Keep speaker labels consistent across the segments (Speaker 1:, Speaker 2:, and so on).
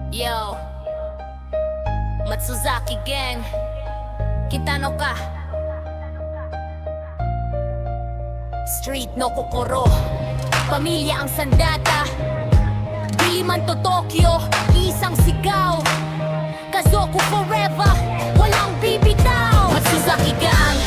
Speaker 1: Yo, Matsuzaki Gang, Kitano ka? Street no Kokoro, pamilya ang sandata. Di man to Tokyo, isang sigaw. Kazoku forever, walang bibitaw. Matsuzaki Gang,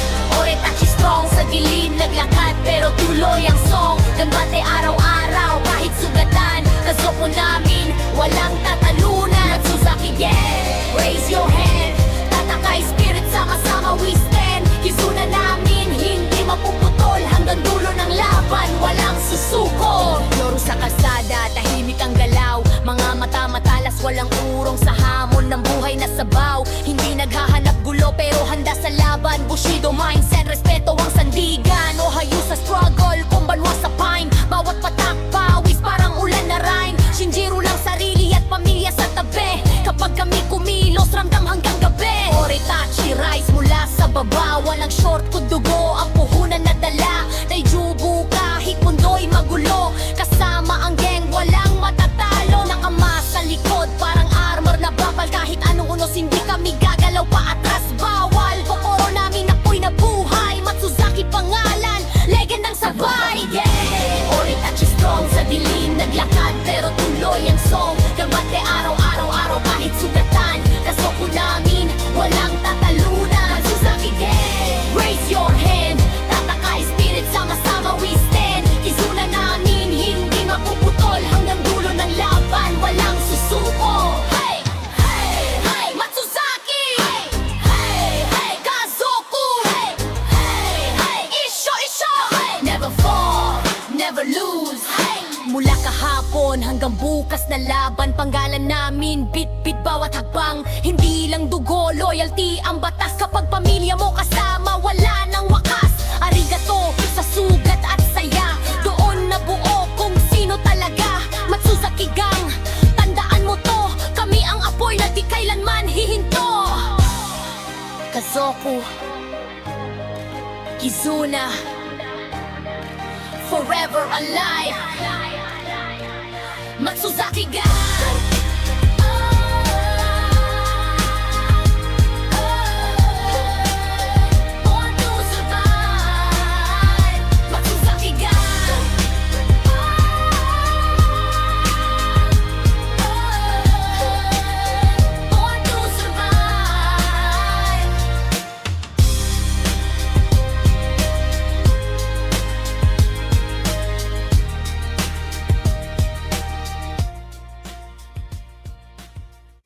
Speaker 1: Oretachi strong. Sa gilid naglakad pero tuloy ang song. Gambate araw-araw kahit sugatan. Kazoku namin, walang tatalunan. Matsuzaki Gang, raise your hand. Tatakai spirit, sama-sama we stand. Kizuna namin, hindi mapuputol. Hanggang dulo ng laban, walang susuko. Loro sa kalsada, tahimik ang galaw. Mga mata matalas, walang urong sa hamon ng buhay na sabaw. Hindi naghahanap gulo pero handa sa laban. Bushido mindset, respeto ang sandigan. O hayo sa struggle, kumbalwa sa pine. Bawat patak, pawis, parang ulan na rhyme. Shinjiro lang sarili at pamilya sa tabi. Kapag kami kumilos, ramdam hanggang gabi. Oretachi rise mula sa baba. Walang short kung dugo, ang puhunan na dala. Daijubu kahit mundo'y magulo. Kasama ang gang, walang matatalo. Nakama sa likod, parang armor na bapal. Kahit anong unos, hindi kami gagalaw pa atras. Bawal, kokoro namin ako'y nabuhay. Matsuzaki pangalan, legendang sabay. Yeah, Oretachi strong. Sa dilim naglakad pero tuloy ang song. Gambate araw-araw kahit sugatan. Kazoku namin, walang tatalunan. Matsuzaki gang, raise your hand. Tatakai spirit, sama-sama we stand. Kizuna namin, hindi mapuputol. Hanggang dulo ng laban, walang susuko. Hey, hey, hey, Matsuzaki. Hey, hey, hey, Kazoku. Hey, hey, hey, Isho. Hey, never fall, never lose. Hey, mula kahapon hanggang bukas na laban. Panggalan namin, bit-bit bawat hakbang. Hindi lang dugo, loyalty ang batas. Kapag pamilya mo kasama, wala nang wakas. Arigato sa sugat at saya. Doon nabuo kung sino talaga. Matsuzaki Gang, tandaan mo to. Kami ang apoy na di kailanman hihinto. Kazoku, Kizuna, forever alive. Matsuzaki Gang.